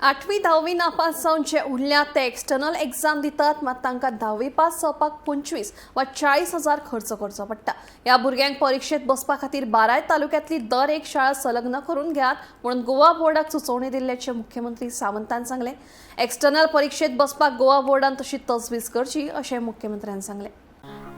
8वी 10वी नापास जावन जे उरल्या ते एक्सटर्नल एग्जाम दितात मात तांकां 10वी पास जावपाक 25 वा 40 हजार खर्च करचो पडटा। ह्या भुरग्यांक परीक्षेत बसपा खातीर 12 तालुक्यांतली दर एक शाळा संलग्न करून घेयात म्हणून गोवा बोर्डाक सुचोवणी दिल्ल्याचे मुख्यमंत्री सावंतान सांगले। एक्सटर्नल परीक्षेत बसपाक गोवा बोर्डान तशी तजवीज करची अशें मुख्यमंत्र्यान सांगले।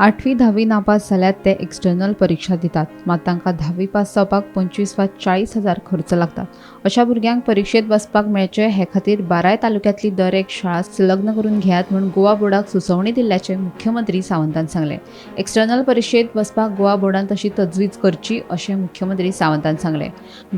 8वी 10वी नापास जाल्यार ते एक्सटर्नल परीक्षा दितात मात तांकां 10वी पास जावपाक 25 वा 40 हजार खर्च लागतात। अशा भुरग्यांक परीक्षेत बसपाक मेळचे हे खातीर 12 तालुक्यांतली दर एक शाळा संलग्न करून घेयात म्हणून गोवा बोर्डाक सुचोवणी दिल्ल्याचे मुख्यमंत्री सावंतान सांगले। एक्सटर्नल परीक्षेत बसपाक गोवा बोर्डान तशी तजवीज करची अशें मुख्यमंत्री सावंतान सांगले।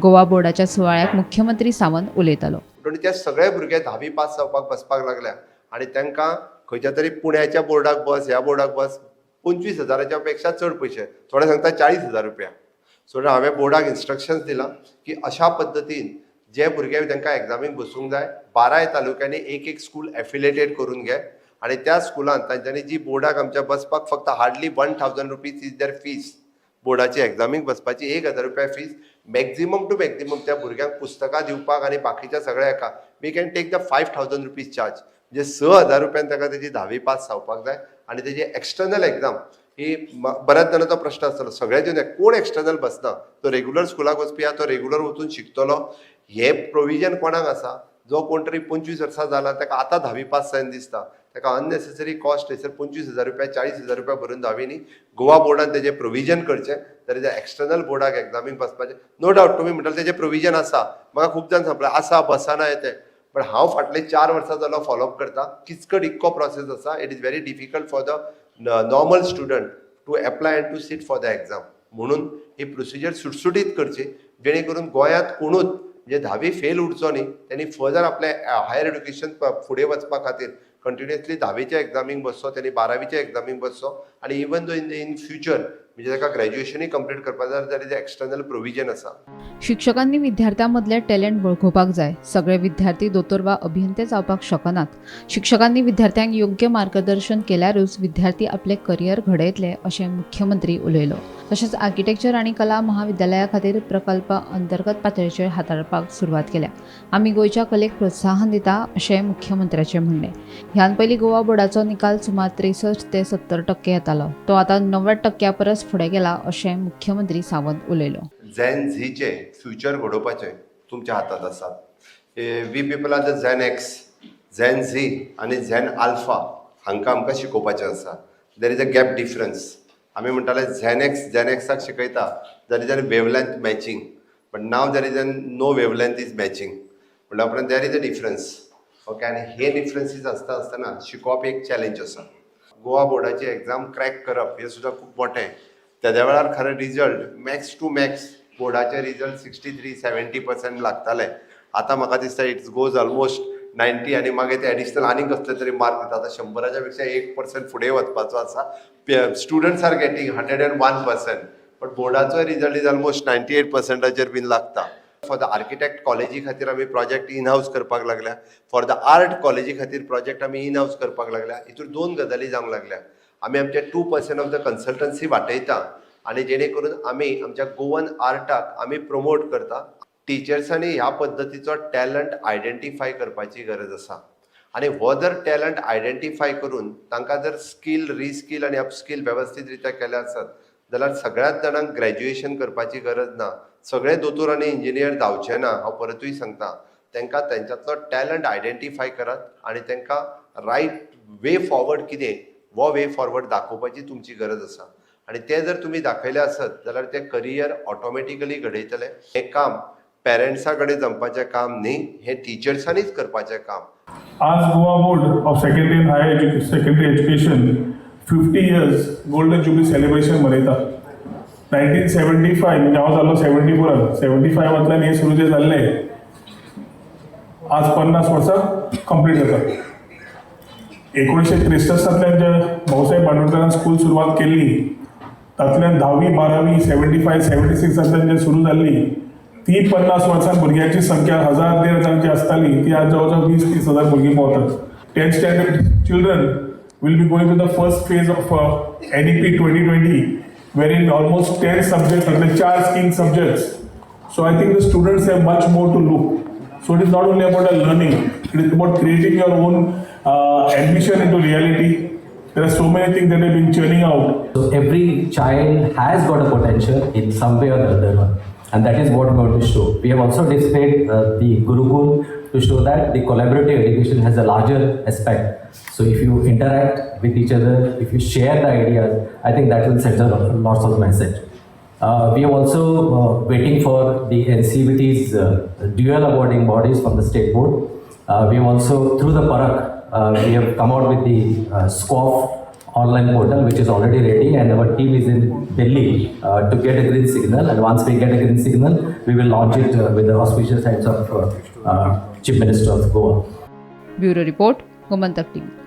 गोवा बोर्डाच्या सुवाळ्याक मुख्यमंत्री सावंत उलयतालो। त्या सगळे भुरगे 10वी पास जावपाक बसपाक लागल्या आनी तांकां खंयच्या तरी पुण्याच्या बोर्डाक बस ह्या बोर्डाक बस 25 हजाराच्या पेक्षा चड पयशे थोडे सांगता 40 हजार रुपया। सो हांवें बोर्डाक इन्स्ट्रक्शन्स दिला की अशा पद्दतीन जे भुरगे तांकां एग्जामीक बसूंक जाय 12 तालुक्यांनी एक स्कूल एफिलिएटेड करून घे आनी त्या स्कुलांत तांच्यांनी जी बोर्डाक आमच्या बसपाक फक्त hardly 1000 rupees is there fees. बोर्डाची एग्जामीक बसपाची 1000 रुपया फीस मॅक्झिमम टू मॅक्झिमम त्या भुरग्यांक पुस्तकां दिवपाक आनी बाकीच्या सगळ्या हेका we can take the 5000 rupees charge म्हणजे 6000 रुपयान ताका तेजी 10वी पास जावपाक जाय आनी तेजी एक्सटर्नल एग्जाम ही बऱ्याच जाणांचो प्रश्न आसतलो सगळ्याच कोण एक्सटर्नल बसना तो रेग्युलर स्कुलाक वचपी तो रेग्युलर वचून शिकतलो हे प्रोविजन कोणाक आसा जो कोण तरी 25 वर्सां जाला ताका आतां 10वी पास जायन दिसता ताका अननेसेसरी कॉस्ट थंयसर 25 हजार रुपया 40 हजार रुपया भरून 10वी न्ही गोवा बोर्डान तेजें प्रोविजन करचें तर त्या एक्सटर्नल बोर्डाक एग्जामीक बसपाचें नो डावट तुमी म्हणटाले तेजें प्रोविजन आसा म्हाका खूब जाण सांगलें आसा बसना येते पण हांव फाटले 4 वर्सां जालो फॉलोअप करता किचकट इतको प्रोसेस आसा it is very difficult for the normal student to apply and to sit for the exam म्हणून ही प्रोसिजर सुटसुटीत करची जेणे करून गोंयांत कोणूच म्हणजे 10वी फेल उरचो न्ही त्यांनी फर्दर आपले हायर एड्युकेशन फुडें वचपा खातीर कंटिन्युअसली 10वीच्या एग्जामीक बसचो त्यांनी 12वीच्या एग्जामीक बसचो आनी इवन दो इन फ्युचर म्हणजे ताका ग्रॅज्युएशनूय कंप्लीट करपाक जाय जाल्यार एक्सटर्नल प्रोविजन आसा। शिक्षकांनी विद्यार्थ्यांमधले टॅलेंट वळखुपाक जाय। सगळे विद्यार्थी दोतोर वा अभियंते जावपाक शकनात। शिक्षकांनी विद्यार्थ्यांक योग्य मार्गदर्शन केल्यारूच विद्यार्थी आपले करियर घडयतले अशें मुख्यमंत्री उलयलो। तशेंच आर्किटेक्चर आनी कला महाविद्यालया खातीर प्रकल्प अंतर्गत पातळीचेर हाताळपाक सुरवात केल्या। आमी गोंयच्या कलेक प्रोत्साहन दिता अशें मुख्यमंत्र्याचें म्हणणें। ह्यान पयलीं गोवा बोर्डाचो निकाल सुमार 63 ते 70% येतालो तो आतां 90% परस फुडें गेला अशें मुख्यमंत्री सावंत उलयलो। झेन झीचे फ्युचर घडोवपाचें तुमच्या हातांत आसा। We people are the gen X gen Z and gen alpha हांकां आमकां शिकोवपाचें आसा। There is a gap difference आमी म्हणटाले झेन एक्साक शिकयता there is a wavelength matching but now there is a no wavelength is matching म्हणल्या उपरांत there is a difference okay आनी हे डिफरन्सीस आसतना शिकोवप एक चॅलेंज आसा। गोवा बोर्डाची एग्जाम क्रॅक करप हें सुद्दां खूब मोठें तेद्या वेळार खरें रिजल्ट मॅक्स टू मॅक्स बोर्डाचे रिजल्ट 63-70% लागताले आतां म्हाका दिसता इट्स गोज ऑलमोस्ट 90 आनी मागीर ते एडिशनल आनी कसले तरी मार्क दिता आतां 100च्या पेक्षा 1% फुडें वचपाचो आसा। स्टुडंट्स आर गेटींग 101% बट बोर्डाचो रिजल्ट इज ऑलमोस्ट 98%चेर बीन लागता। फॉर द आर्किटेक्ट कॉलेजी खातीर आमी प्रोजेक्ट इन हाऊस करपाक लागल्या फॉर द आर्ट कॉलेजी खातीर प्रोजेक्ट आमी इन हाऊस करपाक लागल्या हितूर 2 गजाली जावंक लागल्या आमी आमचे 2% ऑफ द कन्सल्टन्सी वांटयता आनी जेणे करून आमी आमच्या गोवन आर्टाक आमी प्रमोट करता। टिचर्सांनी ह्या पद्दतीचो टॅलंट आयडेंटिफाय करपाची गरज आसा आनी हो जर टॅलंट आयडेंटिफाय करून तांकां जर स्कील रिस्कील आनी अपस्कील वेवस्थीत रित्या केले आसत जाल्यार सगळ्याच जाणांक ग्रॅज्युएशन करपाची गरज ना सगळे दोतोर आनी इंजिनियर जावचे ना हांव परतूय सांगता तांकां तेंच्यांतलो टॅलंट आयडेंटिफाय करात आनी तांकां रायट वे फॉरवर्ड कितें वो वे फॉरवर्ड दाखोवपाची तुमची गरज आसा आनी ते जर तुमी दाखयले आसत जाल्यार ते करियर ऑटोमॅटिकली घडयतले। हें काम पेरंट्सा कडेन जमपाचें काम न्ही हें टिचर्सांनीच करपाचें काम। आज Goa board of secondary education 50 years golden jubilee celebration मनयता। 1975 म्हणजे हांव जाल्लो 75 हे सुरू जे जाल्ले आज 50 वर्सां कंप्लीट जाता। 1963 जे भाऊसाहेब बांदोडकरान स्कूल सुरवात केल्ली तातूंतल्यान 10वी 12वी 76 जे सुरू जाल्ली ती 50 वर्सां भुरग्यांची संख्या 1000-1500 जी आसताली ती आज जवळ 20-30 हजार भुरगीं पावतात। 10th standard children will be going to the first phase of NEP 2020 wherein almost 10 subjects are the 4 skill subjects. So I think the students have much more to look So it is not only about learning, it is about creating your own ambition into reality. There are so many things that have been churning out. So every child has got a potential in some way or the other, and that is what we want to show. We have also displayed the Gurukul to show that the collaborative education has a larger aspect. So if you interact with each other, if you share the ideas, I think that will send a lots of message. We are also waiting for the NCVT's dual awarding bodies from the state board. We have also, through the Parak, we have come out with the SCOF online portal, which is already ready, and our team is in Delhi to get a green signal. And once we get a green signal, we will launch it with the auspicious hands of Chief Minister of Goa. Bureau report Gomantak TV.